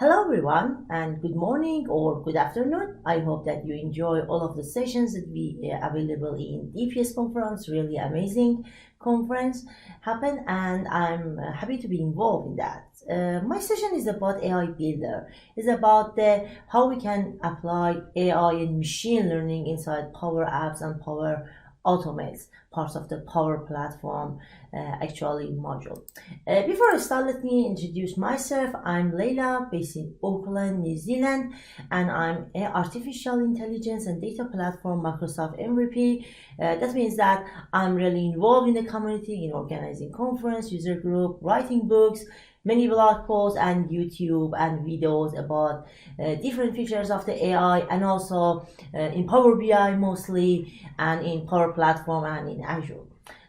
Hello everyone and good morning or good afternoon. I hope that you enjoy all of the sessions that we available in DPS conference. Really amazing conference happened and I'm happy to be involved in that. My session is about AI Builder. It's about how we can apply AI and machine learning inside Power Apps and Power Automates, parts of the Power Platform module. Before I start, let me introduce myself. I'm Leila, based in Auckland, New Zealand, and I'm an artificial intelligence and data platform Microsoft MVP. That means that I'm really involved in the community, in organizing conference, user group, writing books, many blog posts and YouTube and videos about different features of the AI, and also in Power BI mostly, and in Power Platform and in Azure.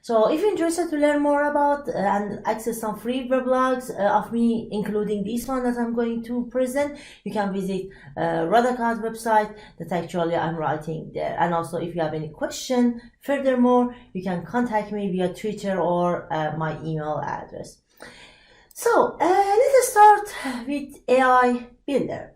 So if you're interested to learn more about and access some free weblogs of me, including this one that I'm going to present, you can visit Radakat's website that actually I'm writing there. And also if you have any question, furthermore, you can contact me via Twitter or my email address. So let us start with AI Builder.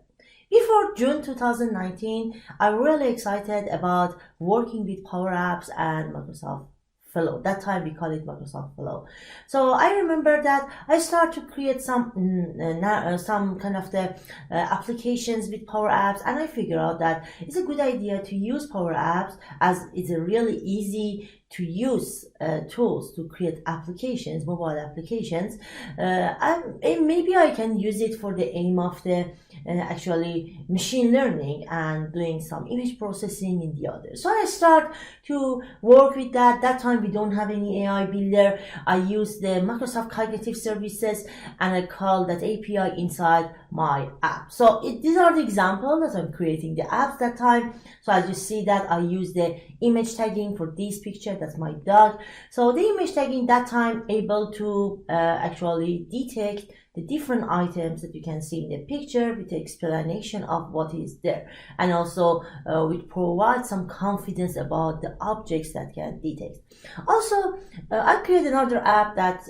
Before June 2019, I'm really excited about working with Power Apps and Microsoft Flow. That time we call it Microsoft Flow. So I remember that I started to create some kind of the applications with Power Apps, and I figured out that it's a good idea to use Power Apps as it's a really easy to use tools to create applications, mobile applications, and maybe I can use it for the aim of the actually machine learning and doing some image processing in the other. So I start to work with that. That time we don't have any AI builder. I use the Microsoft Cognitive Services and I call that API inside my app. So these are the examples that I'm creating the apps that time. So as you see that I use the image tagging for this picture, that's my dog. So the image tagging that time able to actually detect the different items that you can see in the picture with the explanation of what is there, and also we provide some confidence about the objects that can detect. Also I created another app that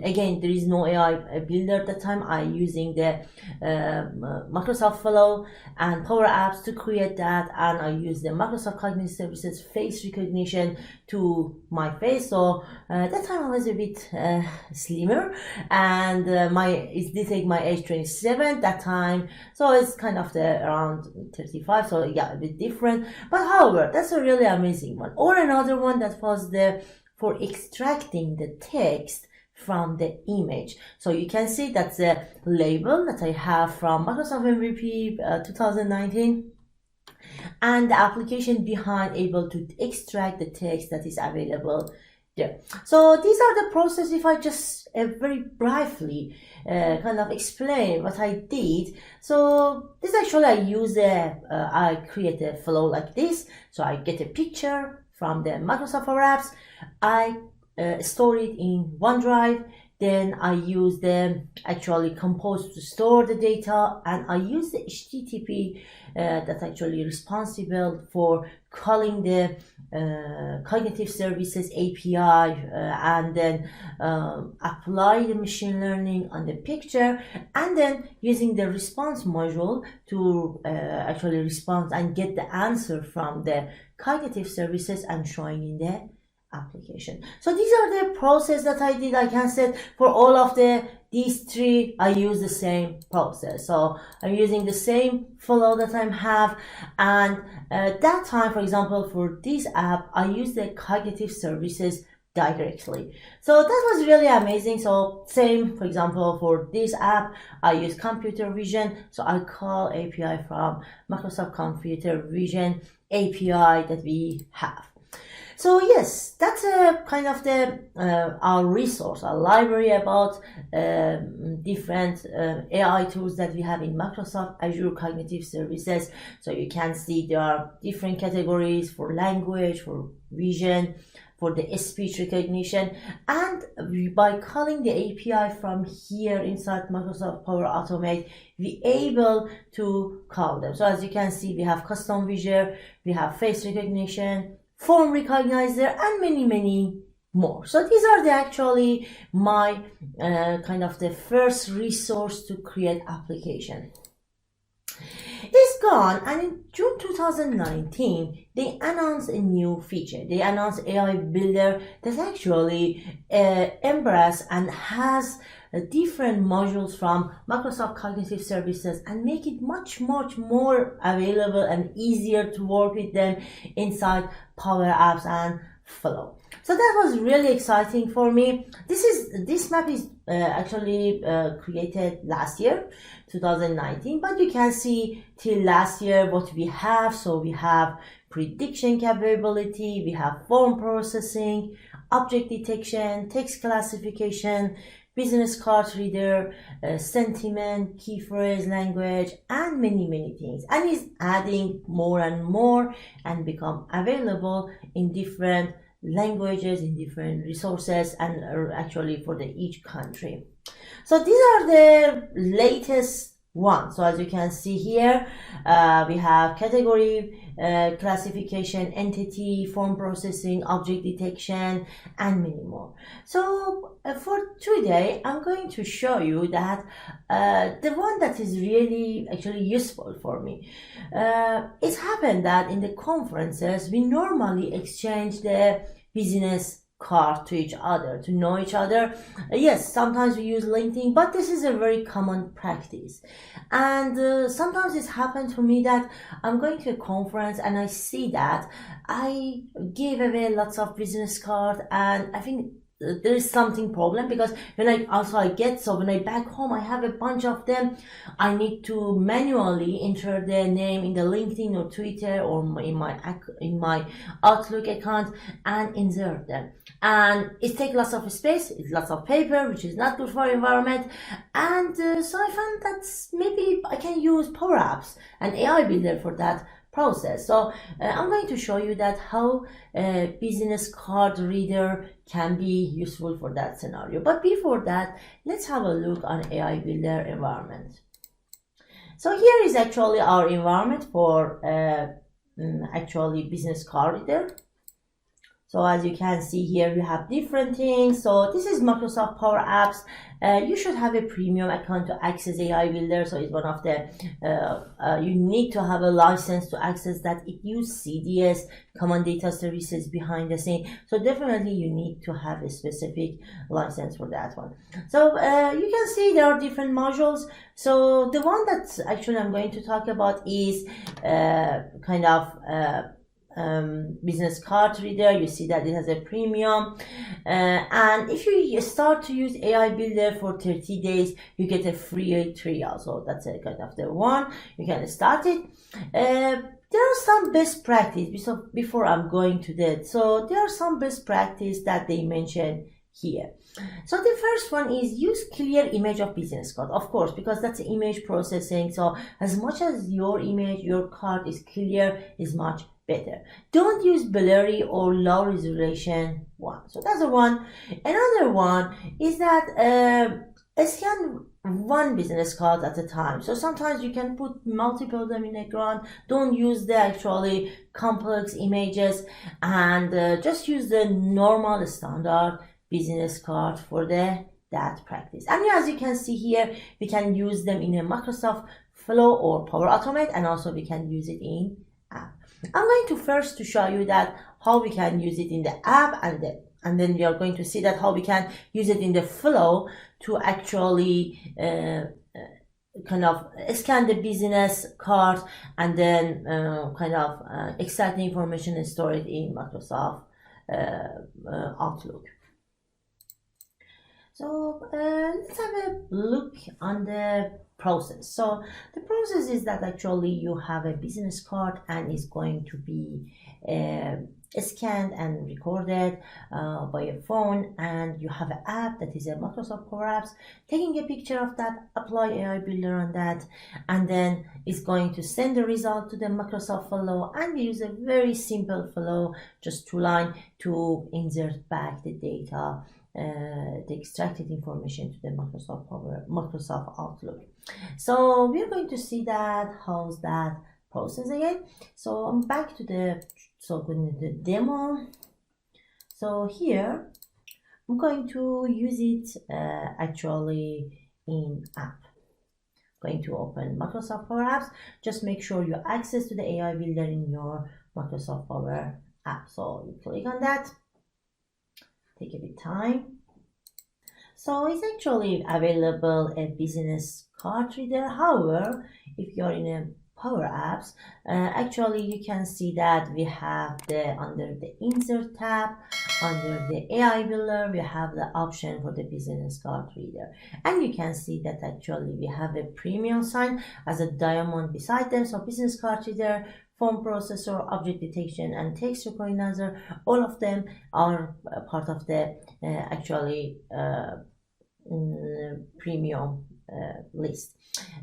again there is no AI builder at the time. I using the Microsoft Flow and Power Apps to create that, and I use the Microsoft Cognitive Services face recognition to my face. So that time I was a bit slimmer, and it detect my age 27 that time, so it's kind of the around 35, so yeah, a bit different. But however, that's a really amazing one. Or another one that was for extracting the text from the image. So you can see that's a label that I have from Microsoft MVP 2019, and the application behind able to extract the text that is available there. So these are the process. If I just very briefly kind of explain what I did. So this actually I use I create a flow like this. So I get a picture from the Microsoft Power Apps. I store it in OneDrive. Then I use the actually Compose to store the data, and I use the HTTP that's actually responsible for calling the Cognitive Services API and then apply the machine learning on the picture, and then using the response module to actually respond and get the answer from the Cognitive Services and showing in the application. So these are the process that I did. I can say for all of these three I use the same process. So I'm using the same flow that I have, and that time, for example, for this app I use the Cognitive Services directly. So that was really amazing. So same, for example, for this app I use computer vision, so I call API from Microsoft Computer Vision API that we have. So yes, that's a kind of our resource, our library about different AI tools that we have in Microsoft Azure Cognitive Services. So you can see there are different categories for language, for vision, for the speech recognition, and by calling the API from here inside Microsoft Power Automate, we able to call them. So as you can see, we have custom vision, we have face recognition, form recognizer, and many more. So these are the actually my kind of the first resource to create application. It's gone, and in June 2019 they announced a new feature. They announced AI Builder that actually embrace and has different modules from Microsoft Cognitive Services and make it much more available and easier to work with them inside Power Apps and Flow. So that was really exciting for me. This map is actually created last year, 2019, but you can see till last year what we have. So we have prediction capability, we have form processing, object detection, text classification, business card reader, sentiment, key phrase language, and many things, and is adding more and more and become available in different languages, in different resources, and actually for each country. So these are the latest ones. So as you can see here, we have category classification, entity, form processing, object detection, and many more. So for today, I'm going to show you that the one that is really actually useful for me. It's happened that in the conferences, we normally exchange the business card to each other, to know each other. Yes, sometimes we use LinkedIn, but this is a very common practice. And sometimes it's happened to me that I'm going to a conference and I see that I give away lots of business cards, and I think there is something problem, because when I back home, I have a bunch of them. I need to manually enter their name in the LinkedIn or Twitter or in my Outlook account and insert them, and it takes lots of space, it's lots of paper, which is not good for environment. And so I found that maybe I can use Power Apps and AI Builder for that process. So I'm going to show you that how a business card reader can be useful for that scenario. But before that, let's have a look on AI Builder environment. So here is actually our environment for actually business card reader. So as you can see here, we have different things. So this is Microsoft Power Apps. You should have a premium account to access AI Builder. So it's one of the, you need to have a license to access that. It uses CDS, Common Data Services behind the scene. So definitely you need to have a specific license for that one. So you can see there are different modules. So the one that actually I'm going to talk about is kind of business card reader. You see that it has a premium, and if you start to use AI Builder for 30 days, you get a free trial. So that's a kind of the one you can start it. There are some best practice before I'm going to that. So there are some best practice that they mention here. So the first one is use clear image of business card, of course, because that's image processing. So as much as your image, your card is clear, is much better. Don't use blurry or low resolution one. So that's the one. Another one is that scan one business card at a time. So sometimes you can put multiple of them in a ground. Don't use the actually complex images, and just use the normal standard business card for that practice. And as you can see here, we can use them in a Microsoft Flow or Power Automate, and also we can use it in app. I'm going to first to show you that how we can use it in the app, and then we are going to see that how we can use it in the flow to actually kind of scan the business card and then kind of extract the information and store it in Microsoft Outlook. So let's have a look on the process. So the process is that actually you have a business card and it's going to be scanned and recorded by a phone, and you have an app that is a Microsoft Power Apps, taking a picture of that, apply AI Builder on that, and then it's going to send the result to the Microsoft Flow, and we use a very simple flow, just 2 lines to insert back the data, the extracted information to the Microsoft Outlook. So we're going to see that how's that process again. So I'm back to the demo. So here I'm going to use it actually in app. Going to open Microsoft Power Apps. Just make sure you access to the AI Builder in your Microsoft Power app. So you click on that, take a bit time. So it's actually available a business card reader. However, if you're in a Power Apps, actually you can see that we have under the Insert tab, under the AI Builder, we have the option for the business card reader. And you can see that actually we have a premium sign as a diamond beside them. So business card reader, phone processor, object detection, and text recognizer, all of them are part of the actually premium list.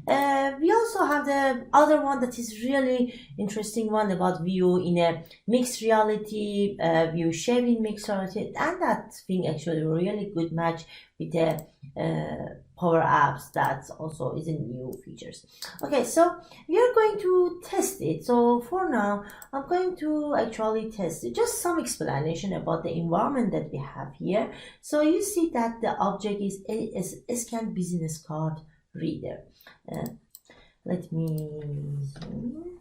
We also have the other one that is really interesting one about view in a mixed reality, view shape in mixed reality, and that thing actually really good match with the Power Apps. That also is a new features. Okay, so we are going to test it. So for now, I'm going to actually test it. Just some explanation about the environment that we have here. So you see that the object is a scan business card reader. Let me zoom.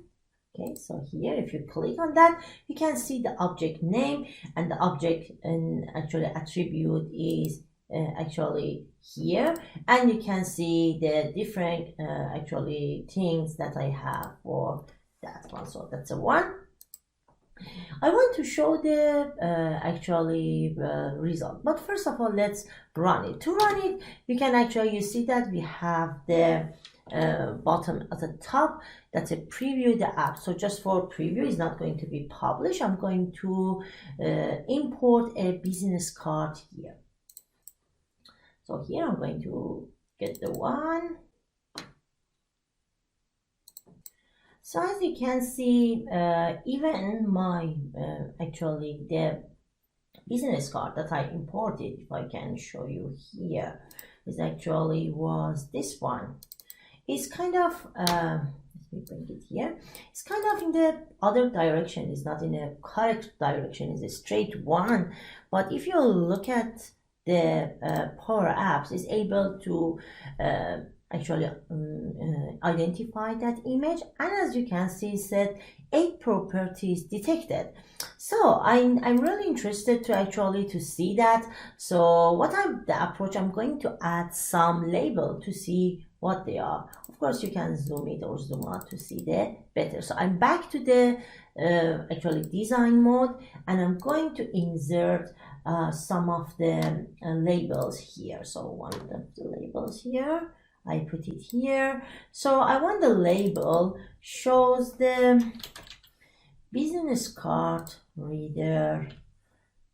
Okay, so here if you click on that, you can see the object name, and the object and actually attribute is actually here, and you can see the different actually things that I have for that one. So that's a one. I want to show the actually result, but first of all let's run it. To run it, you can actually, you see that we have the bottom at the top, that's a preview the app. So just for preview, is not going to be published. I'm going to import a business card here. So here I'm going to get the one. So as you can see, even my actually the business card that I imported, if I can show you here, is actually was this one. It's kind of let me bring it here. It's kind of in the other direction. It's not in a correct direction. It's a straight one. But if you look at the Power Apps, is able to actually identify that image, and as you can see, it said 8 properties detected. So I'm really interested to actually to see that. So what the approach, I'm going to add some label to see what they are. Of course you can zoom it or zoom out to see the better. So I'm back to the actually design mode, and I'm going to insert some of the labels here. So one of the labels here, I put it here. So I want the label shows the business card reader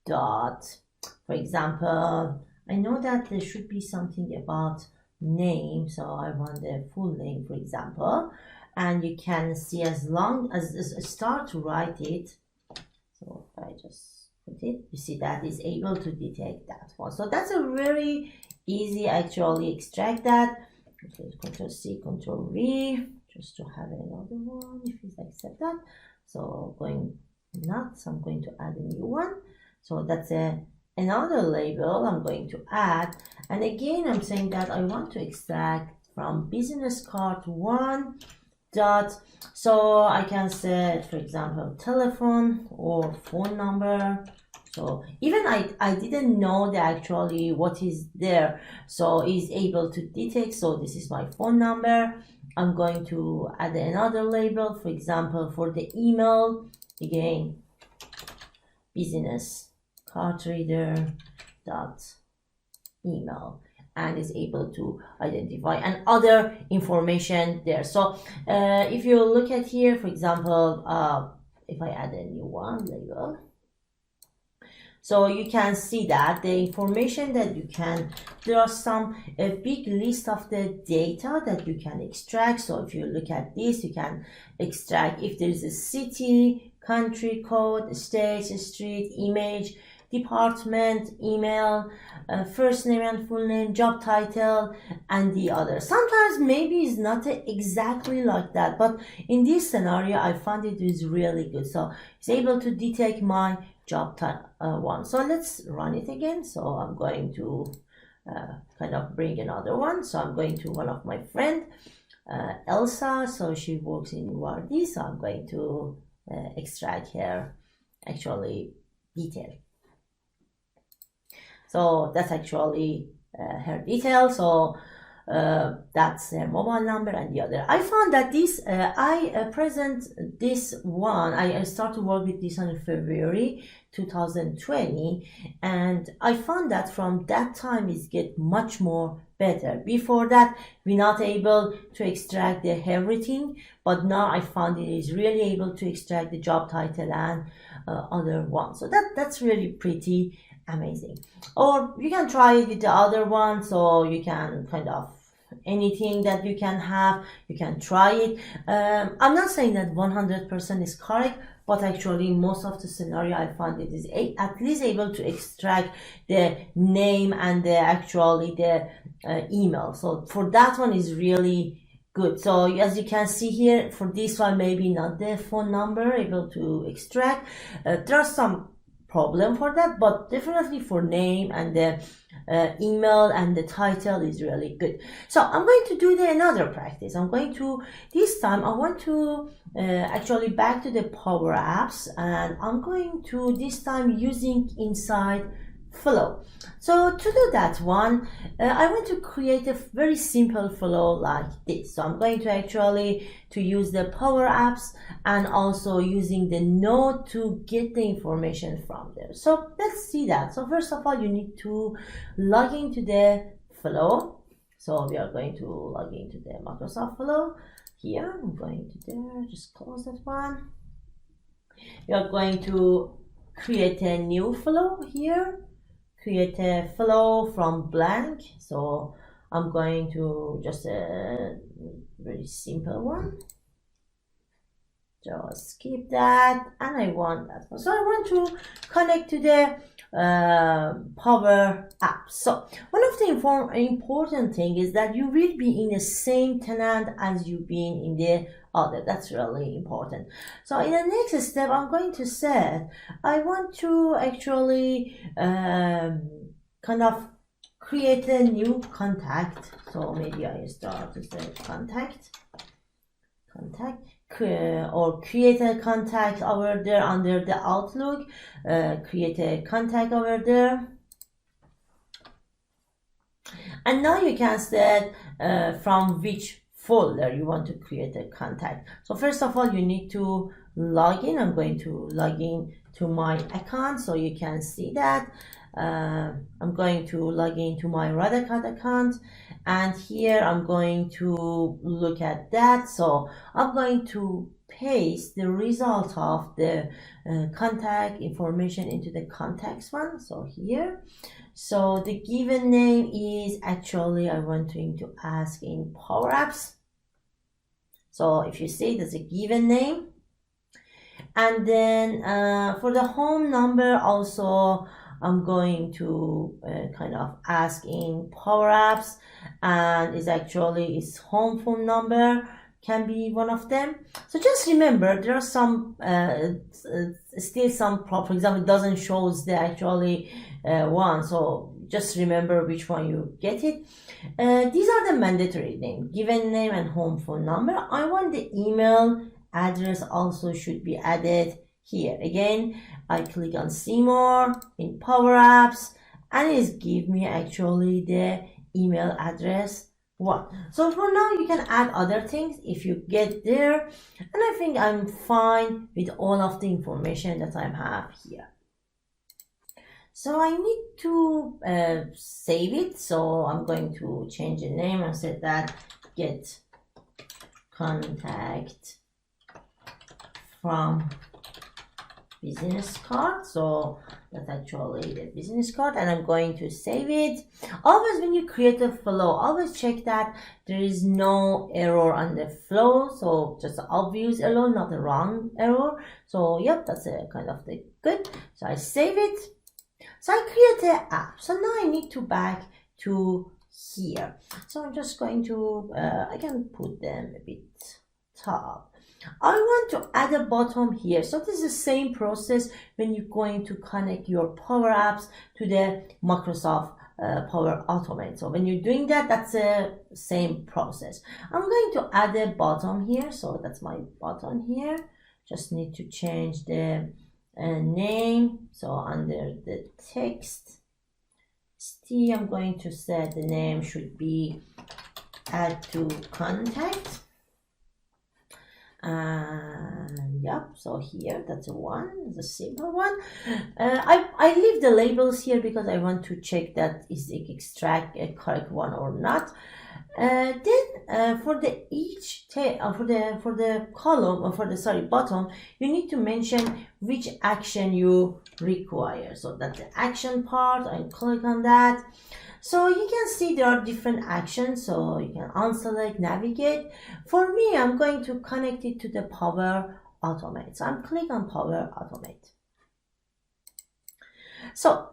dot, for example, I know that there should be something about name, so I want the full name, for example, and you can see as long as start to write it. So if I just put it, you see that is able to detect that one. So that's a very easy actually extract that. Okay, Control C, Control V, just to have another one if you accept that. So going not, so I'm going to add a new one. So that's another label I'm going to add. And again, I'm saying that I want to extract from business card one dot. So I can set, for example, telephone or phone number. So even I didn't know that actually what is there. So is able to detect. So this is my phone number. I'm going to add another label, for example, for the email. Again, business card reader dot email, and is able to identify and other information there. So if you look at here, for example, if I add a new one label, so you can see that the information that you can, there are a big list of the data that you can extract. So if you look at this, you can extract if there is a city, country code, state, street, image. department, email, first name and full name, job title, and the other. Sometimes maybe it's not exactly like that, but in this scenario I found it is really good. So it's able to detect my job one. So let's run it again. So I'm going to kind of bring another one. So I'm going to one of my friend, Elsa. So she works in Wardi. So I'm going to extract her actually detail. So that's actually her detail. So that's her mobile number and the other. I found that this I present this one. I started to work with this on February 2020, and I found that from that time it get much more better. Before that we're not able to extract the everything, but now I found it is really able to extract the job title and other ones. So that's really pretty amazing. Or you can try it with the other one, so you can kind of anything that you can have, you can try it. I'm not saying that 100% is correct, but actually most of the scenario I found it is at least able to extract the name and the actually the email. So for that one is really good. So as you can see here, for this one maybe not the phone number able to extract. There's some problem for that, but definitely for name and the email and the title is really good. So I'm going to do another practice. I'm going to, this time I want to actually back to the Power Apps, and I'm going to this time using inside flow. So to do that one, I want to create a very simple flow like this. So I'm going to actually to use the Power Apps and also using the node to get the information from there. So let's see that. So first of all, you need to log into the flow. So we are going to log into the Microsoft Flow. Here I'm going to there, just close that one. We are going to create a new flow here. Create a flow from blank. So I'm going to just a very simple one. Just skip that, and I want that one. So I want to connect to the Power App. So one of the important thing is that you will be in the same tenant as you've been in the other. That's really important. So in the next step, I'm going to set, I want to actually kind of create a new contact. So maybe I start to say contact, or create a contact over there under the Outlook. Create a contact over there. And now you can set from which folder you want to create a contact. So first of all, you need to log in. I'm going to log in to my account so you can see that. I'm going to log into my Radicate account, and here I'm going to look at that. So I'm going to paste the result of the contact information into the contacts one. So here, so the given name is actually I want to ask in Power Apps. So if you see, there's a given name, and then for the home number also I'm going to kind of ask in Power Apps, and is actually its home phone number can be one of them. So just remember there are some still some problem. For example, it doesn't show the actually one, so just remember which one you get it. These are the mandatory name, given name and home phone number. I want the email address also should be added here. Again, I click on see more in Power Apps, and it give me actually the email address one. So for now you can add other things if you get there, and I think I'm fine with all of the information that I have here. So I need to save it. So I'm going to change the name and say that get contact from business card. So that's actually the business card, and I'm going to save it. Always when you create a flow, always check that there is no error on the flow. So just the obvious error, not the wrong error. So yep, that's a kind of the good. So I save it. So I create an app. So now I need to back to here. So I'm just going to, I can put them a bit top. I want to add a bottom here. So this is the same process when you're going to connect your Power Apps to the Microsoft Power Automate. So when you're doing that, that's the same process. I'm going to add a bottom here. So that's my button here. Just need to change the name. So under the text, I'm going to set the name should be add to contact. And yep, so here that's a one, the simple one. I leave the labels here because I want to check that is the extract a correct one or not. Then for the for the column or for the bottom, you need to mention which action you require. So that's the action part. I click on that. So you can see there are different actions, so you can unselect, navigate. For me, I'm going to connect it to the Power Automate. So I'm click on Power Automate. So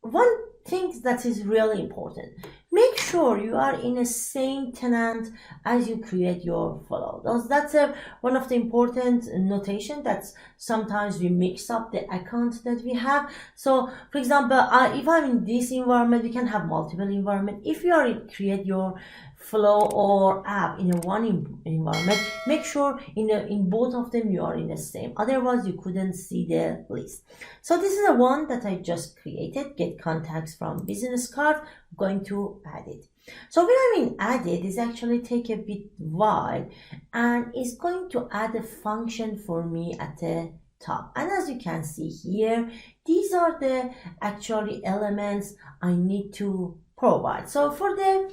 one thing that is really important, make sure you are in the same tenant as you create your flow. That's one of the important notation that sometimes we mix up the accounts that we have. So for example, if I'm in this environment, we can have multiple environment. If you are create your flow or app in a one environment, make sure in both of them you are in the same, otherwise you couldn't see the list. So this is the one that I just created, get contacts from business card. I'm going to add it. So when I mean added, is actually take a bit while and it's going to add a function for me at the top. And as you can see here, these are the actually elements I need to provide. So for the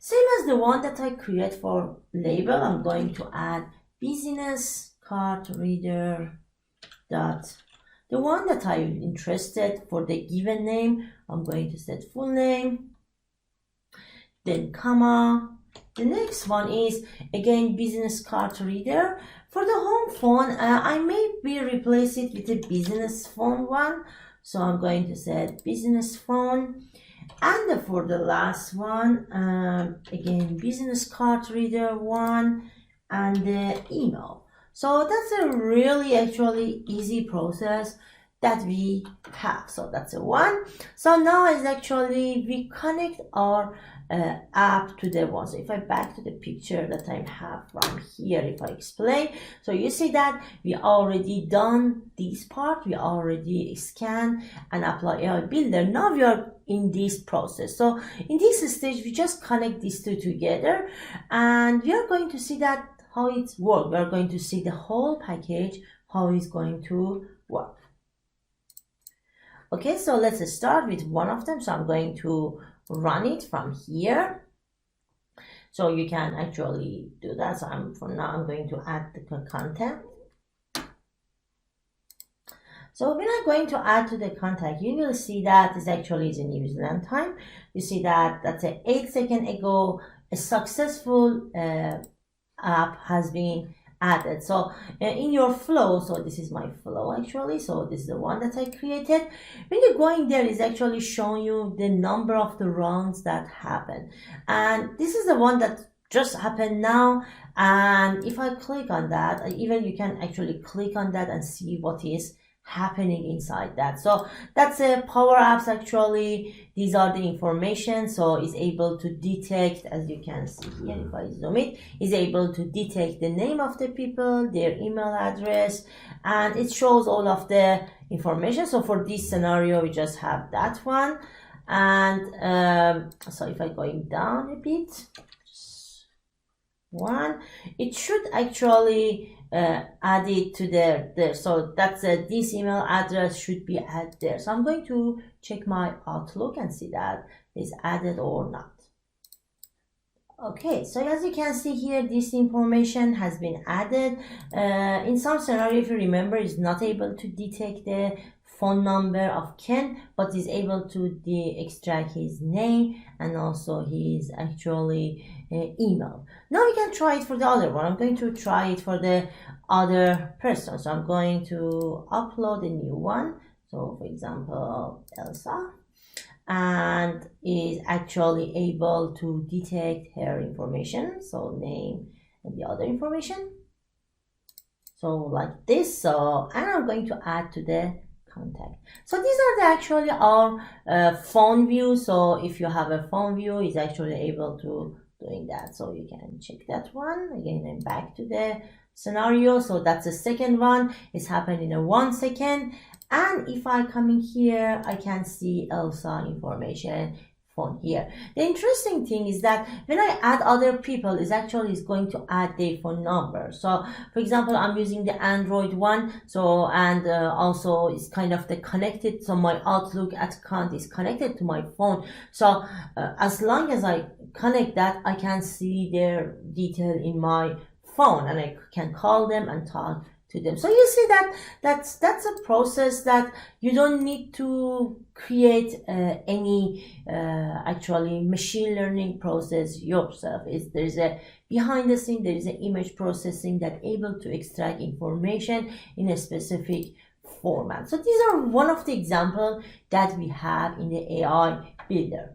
same as the one that I create for label, I'm going to add business card reader dot. The one that I'm interested for the given name, I'm going to set full name, then comma. The next one is again business card reader. For the home phone, I may be replace it with a business phone one. So I'm going to set business phone. And for the last one, again, business card reader one and the email. So that's a really actually easy process that we have. So that's a one. So now is actually we connect our app to the one. So if I back to the picture that I have from here, if I explain, so you see that we already done this part, we already scan and apply AI Builder. Now we are in this process. So in this stage, we just connect these two together and we are going to see that how it works. We are going to see the whole package, how it's going to work. Okay, so let's start with one of them. So I'm going to run it from here. So you can actually do that. So for now, I'm going to add the content. So when I'm going to add to the contact, you will see that this actually is in New Zealand time. You see that that's 8 seconds ago, a successful app has been added. So in your flow, so this is my flow actually, so this is the one that I created. When you're going there, is actually showing you the number of the rounds that happen, and this is the one that just happened now. And if I click on that, even you can actually click on that and see what is happening inside that. So that's a Power Apps actually. These are the information. So it's able to detect, as you can see here, if I zoom it, is able to detect the name of the people, their email address, and it shows all of the information. So for this scenario, we just have that one. And so if I going down a bit, one, it should actually add it to there. So that's this email address should be added there. So I'm going to check my Outlook and see that is added or not. Okay, so as you can see here, this information has been added. In some scenario, if you remember, is not able to detect the phone number of Ken, but is able to extract his name and also his actually email. Now we can try it for the other one. I'm going to try it for the other person. So I'm going to upload a new one. So for example, Elsa, and is actually able to detect her information, so name and the other information. So like this. So and I'm going to add to the contact. So these are the actually our phone view. So if you have a phone view, it's actually able to doing that. So you can check that one again and back to the scenario. So that's the second one. It's happened in a 1 second. And if I come in here, I can see Elsa information phone here. The interesting thing is that when I add other people, is actually is going to add their phone number. So for example, I'm using the Android one, so and also it's kind of the connected, so my Outlook account is connected to my phone. So as long as I connect that, I can see their detail in my phone and I can call them and talk to them. So you see that that's a process that you don't need to create any actually machine learning process yourself. There's a behind the scene, there is an image processing that able to extract information in a specific format. So these are one of the examples that we have in the AI builder.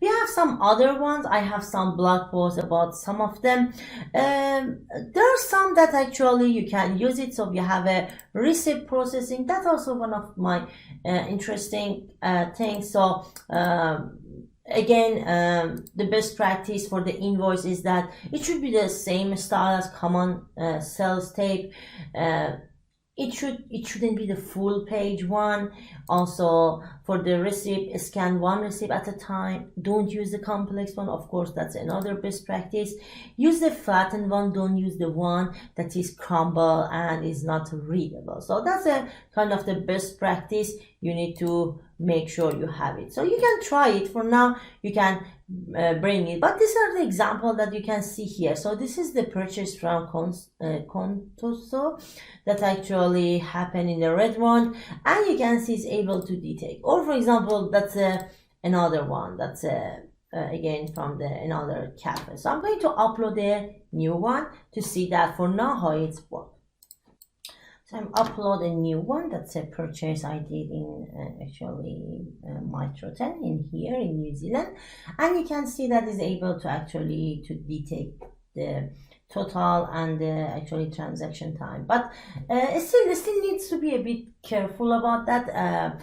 We have some other ones. I have some blog posts about some of them. There are some that actually you can use it. So we have a receipt processing. That's also one of my interesting things. So again, the best practice for the invoice is that it should be the same style as common sales tape. It shouldn't be the full page one. Also for the receipt, scan one receipt at a time. Don't use the complex one. Of course, that's another best practice. Use the flattened one. Don't use the one that is crumble and is not readable. So that's a kind of the best practice. You need to make sure you have it. So you can try it. For now, you can bring it, but these are the example that you can see here. So this is the purchase from Contoso that actually happened in the red one, and you can see it's able to detect. Or for example, that's another one that's again from the another cafe. So I'm going to upload a new one to see that for now how it's works. So I'm upload a new one. That's a purchase I did in actually Mitroten in here in New Zealand, and you can see that is able to actually to detect the total and the actually transaction time. But it still needs to be a bit careful about that.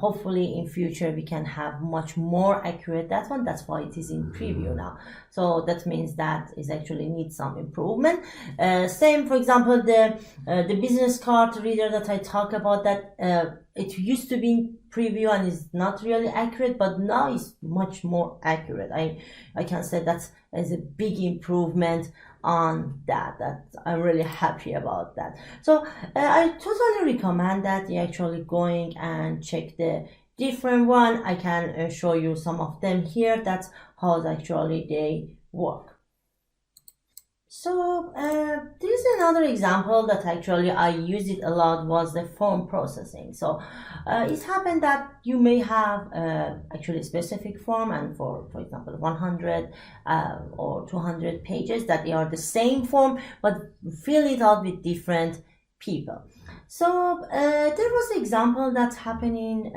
Hopefully in future we can have much more accurate that one. That's why it is in preview now. So that means that is actually needs some improvement. Same, for example, the business card reader that I talk about, that it used to be in preview and is not really accurate, but now it's much more accurate. I can say that is a big improvement on that I'm really happy about that. So I totally recommend that you actually going and check the different one. I can show you some of them here. That's how actually they work. So this is another example that actually I used it a lot, was the form processing. So it's happened that you may have actually a specific form, and for example 100 or 200 pages that they are the same form, but fill it out with different people. So there was an example that's happening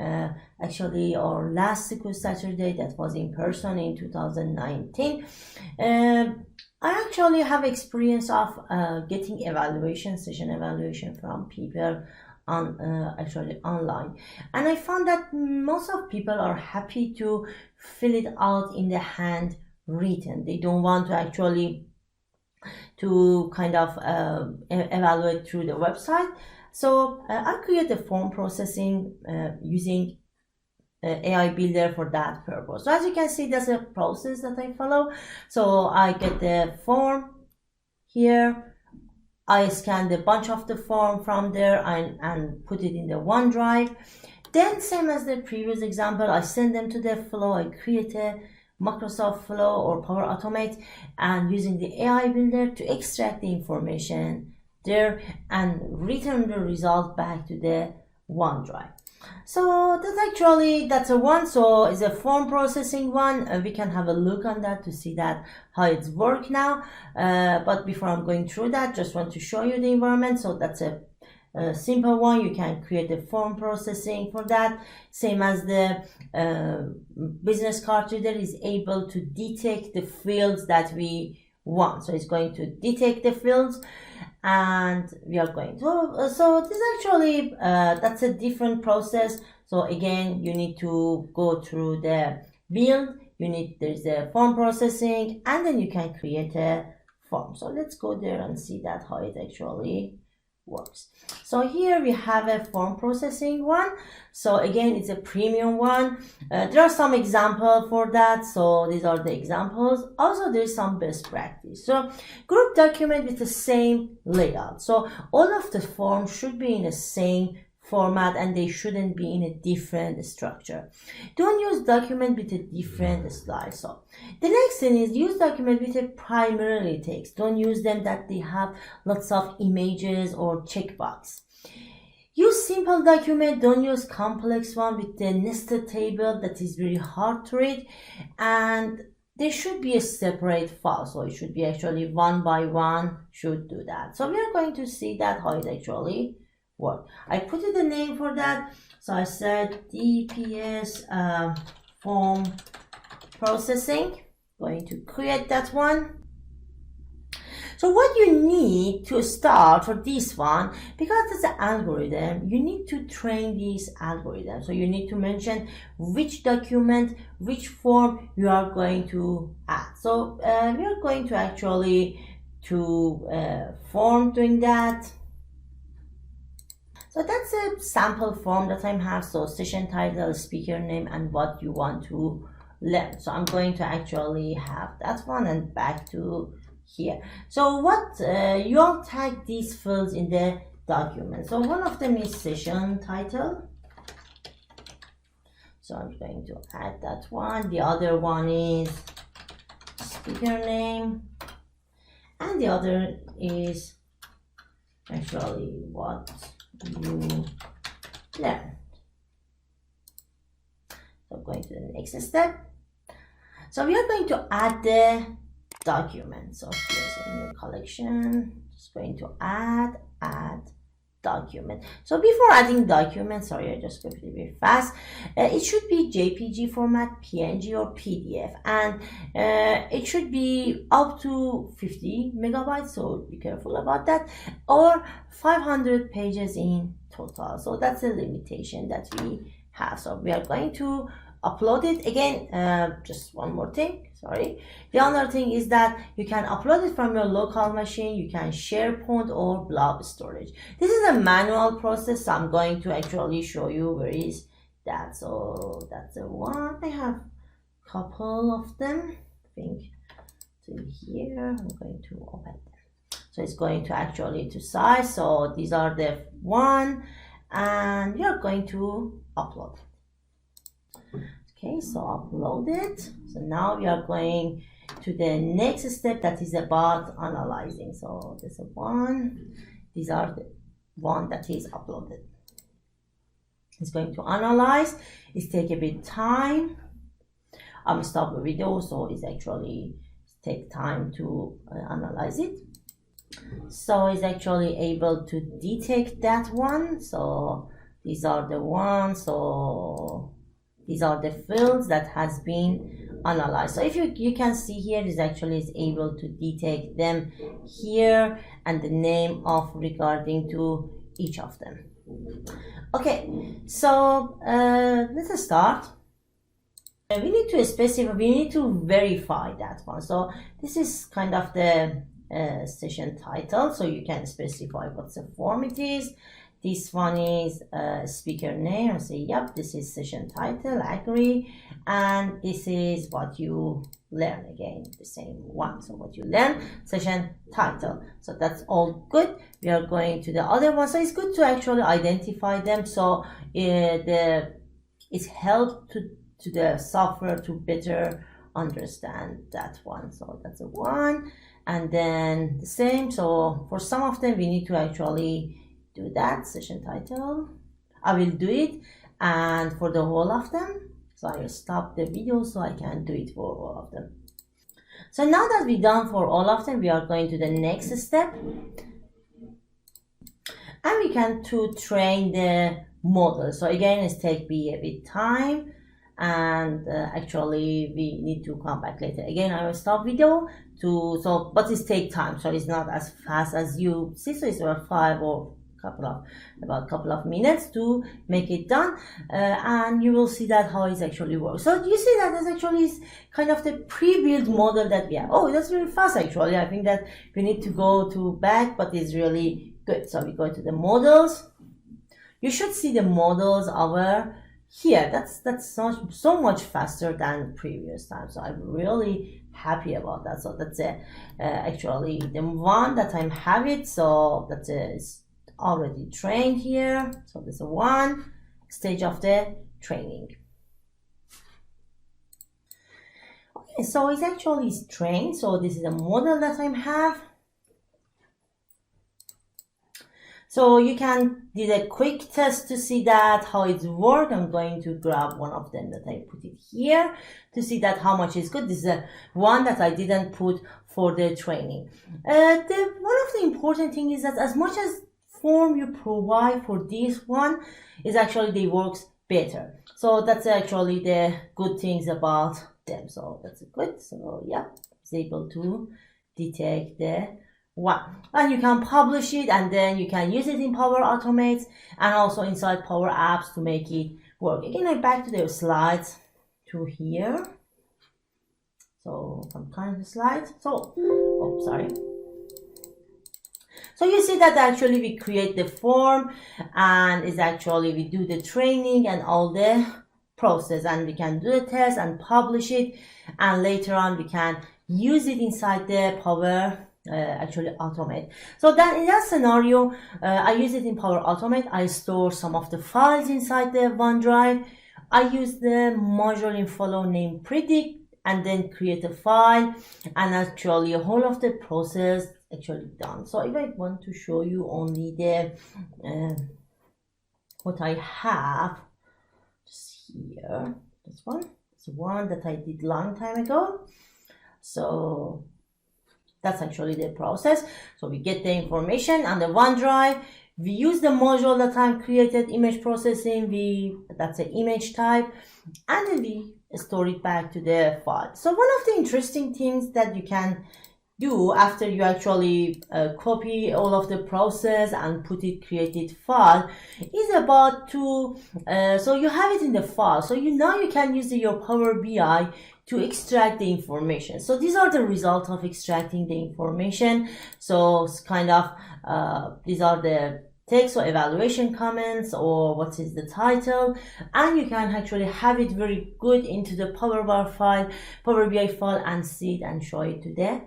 actually or last Saturday, that was in person in 2019. I actually have experience of getting session evaluation from people on actually online, and I found that most of people are happy to fill it out in the hand written. They don't want to actually to kind of evaluate through the website. So I create the form processing using AI builder for that purpose. So as you can see, there's a process that I follow. So I get the form here, I scan the bunch of the form from there and put it in the OneDrive. Then same as the previous example, I send them to the flow. I create a Microsoft Flow or Power Automate, and using the AI builder to extract the information there and return the result back to the OneDrive. So that's a one. So it's a form processing one. We can have a look on that to see that how it's work now. But before I'm going through that, just want to show you the environment. So that's a simple one. You can create a form processing for that, same as the business card reader is able to detect the fields that we want. So it's going to detect the fields, and we are going to so this actually that's a different process. So again, you need to go through the build, there's a form processing, and then you can create a form. So let's go there and see that how it actually works. So here we have a form processing one. So again, it's a premium one. There are some examples for that. So these are the examples. Also, there's some best practice. So group document with the same layout. So all of the forms should be in the same format and they shouldn't be in a different structure. Don't use document with a different slide. So the next thing is use document with a primarily text. Don't use them that they have lots of images or checkbox. Use simple document. Don't use complex one with the nested table that is very hard to read, and there should be a separate file. So it should be actually one by one should do that. So we are going to see that how it actually work. I put in the name for that. So I said DPS form processing. Going to create that one. So what you need to start for this one, because it's an algorithm, you need to train this algorithm. So you need to mention which document, which form you are going to add. So we are going to actually form doing that. So that's a sample form that I have. So session title, speaker name, and what you want to learn. So I'm going to actually have that one and back to here. So what you'll tag these fields in the document. So one of them is session title. So I'm going to add that one. The other one is speaker name. And the other is actually what you learned. So going to the next step. So we are going to add the document. So here's a new collection. Just going to add document. So before adding document, sorry, I just go very fast. It should be JPG format, PNG or PDF, and it should be up to 50 megabytes. So be careful about that, or 500 pages in total. So that's the limitation that we have. So we are going to upload it again. Just one more thing, sorry. The other thing is that you can upload it from your local machine. You can SharePoint or blob storage. This is a manual process, so I'm going to actually show you where is that. So that's the one. I have a couple of them. I think to here. I'm going to open them. So it's going to actually to size. So these are the one, and you're going to upload. Okay, so upload it. So now we are going to the next step, that is about analyzing. So this is one. These are the one that is uploaded. It's going to analyze. It's take a bit time. I'm stop the video, so it's actually take time to analyze it. So it's actually able to detect that one. So these are the ones. So these are the fields that has been analyzed. So if you can see here, is actually is able to detect them here and the name of regarding to each of them. Okay, so let's start. We need to specify, we need to verify that one. So this is kind of the session title. So you can specify what's the form it is. This one is speaker name. I say, yep, this is session title, agree. And this is what you learn, again, the same one. So what you learn, session title. So that's all good. We are going to the other one. So it's good to actually identify them. So it's help to the software to better understand that one. So that's a one. And then the same. So for some of them, we need to actually do that session title. I will do it, and for the whole of them, so I will stop the video so I can do it for all of them. So now that we're done for all of them, we are going to the next step. and we can to train the model. So again, it's take me a bit time, and actually we need to come back later. Again, I will stop video to, so but it take time, so it's not as fast as you see. So it's about about couple of minutes to make it done, and you will see that how it actually works. So you see that this actually is kind of the pre-built model that we have. Oh, that's really fast actually. I think that we need to go to back, but it's really good. So we go to the models. You should see the models over here. That's so much faster than previous time. So I'm really happy about that. So that's actually the one that I'm having. So that's is already trained here. So this is one stage of the training. Okay, so it's actually trained. So this is a model that I have. So you can do a quick test to see that how it works. I'm going to grab one of them that I put it here to see that how much is good. This is a one that I didn't put for the training. One of the important thing is that as much as form you provide for this one is actually they works better. So that's actually the good things about them. So that's good. So yeah, it's able to detect the one, and you can publish it, and then you can use it in Power Automate and also inside Power Apps to make it work. Again, I'm back to the slides to here. So some kind of slides. So, oh, sorry. So you see that actually we create the form, and it's actually we do the training and all the process, and we can do the test and publish it, and later on we can use it inside the Power actually Automate. So that in that scenario, I use it in Power Automate. I store some of the files inside the OneDrive. I use the module in follow name predict, and then create a file, and actually a whole of the process actually done. So if I want to show you only the what I have just here, this one, it's one that I did long time ago. So that's actually the process. So we get the information on the OneDrive. We use the module that I created, image processing. That's an image type, and then we store it back to the file. So one of the interesting things that you can do after you actually copy all of the process and put it created file is about to so you have it in the file, so now you can use your Power BI to extract the information. So these are the results of extracting the information. So it's kind of these are the text or evaluation comments, or what is the title, and you can actually have it very good into the Power BI file and see it and show it to the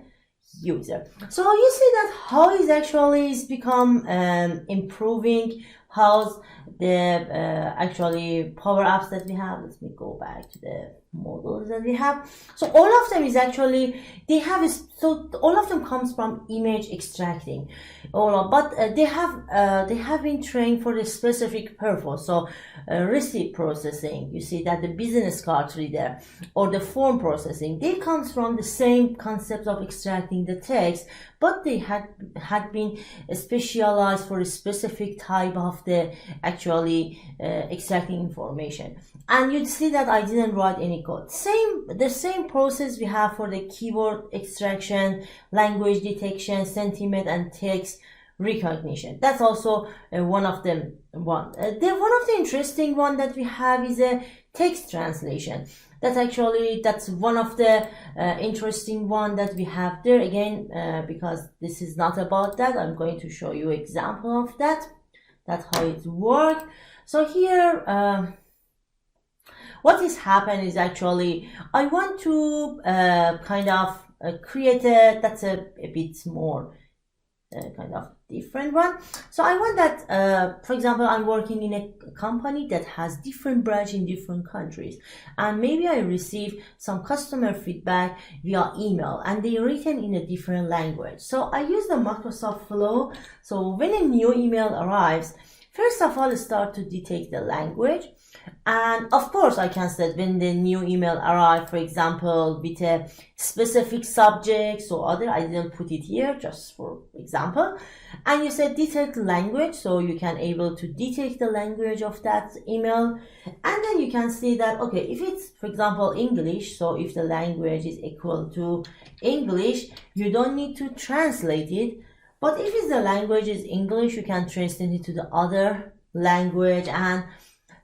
user. So you see that how is actually is become improving, how the actually Power Apps that we have. Let me go back to the models that we have. So all of them is actually they have so all of them comes from image extracting, but they have been trained for a specific purpose. So receipt processing, you see that the business card reader or the form processing, they comes from the same concept of extracting the text, but they had been specialized for a specific type of the actually extracting information. And you'd see that I didn't write any code. The same process we have for the keyword extraction, language detection, sentiment, and text recognition. That's also one of them. One of the interesting one that we have is a text translation. That's one of the interesting one that we have there. Again, because this is not about that, I'm going to show you example of that. That's how it works. So here, what is happened is actually I want to kind of create that's a bit more kind of different one. So I want that, for example, I'm working in a company that has different branch in different countries, and maybe I receive some customer feedback via email, and they written in a different language. So I use the Microsoft Flow. So when a new email arrives, first of all, start to detect the language. And of course, I can set when the new email arrive, for example, with a specific subject or other. I didn't put it here, just for example. And you said detect language, so you can able to detect the language of that email. And then you can see that, okay, if it's, for example, English, so if the language is equal to English, you don't need to translate it. But if it's the language is English, you can translate it to the other language and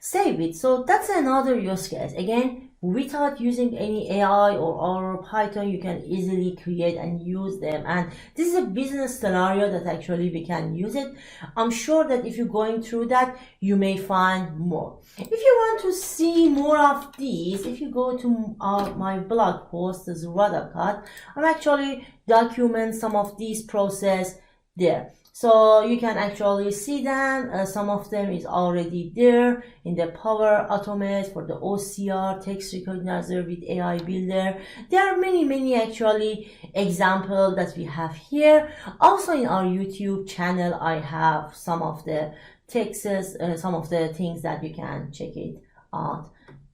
save it. So that's another use case. Again, without using any AI or Python, you can easily create and use them. And this is a business scenario that actually we can use it. I'm sure that if you're going through that, you may find more. If you want to see more of these, if you go to my blog post, as Radakat, I'm actually document some of these process there. So you can actually see them. Some of them is already there in the Power Automate for the OCR text recognizer with AI Builder. There are many actually examples that we have here. Also in our YouTube channel, I have some of the texts, some of the things that you can check it out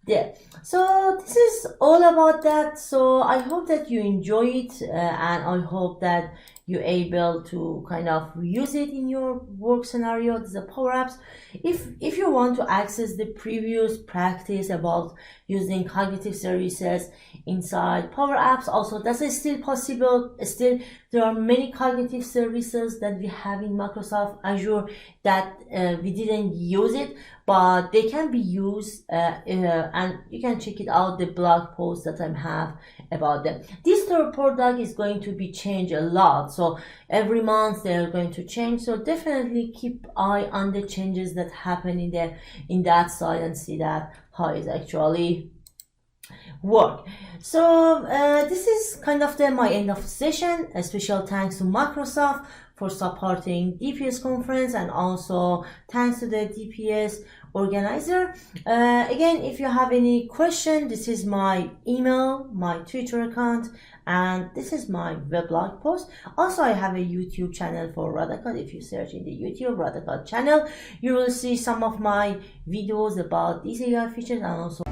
there. So this is all about that. So I hope that you enjoy it, and I hope that you're able to kind of use it in your work scenario. The Power Apps. If you want to access the previous practice about using cognitive services inside Power Apps, also that's still possible. Still, there are many cognitive services that we have in Microsoft Azure that we didn't use it, but they can be used, and you can check it out, the blog post that I have about them. This third product is going to be changed a lot, so every month they're going to change, so definitely keep eye on the changes that happen in that side and see that how it's actually work. So this is kind of my end of the session. A special thanks to Microsoft for supporting DPS conference, and also thanks to the DPS organizer. Again, if you have any question, this is my email, my Twitter account, and this is my weblog post. Also, I have a YouTube channel for Radakat. If you search in the YouTube Radakat channel, you will see some of my videos about these AI features, and also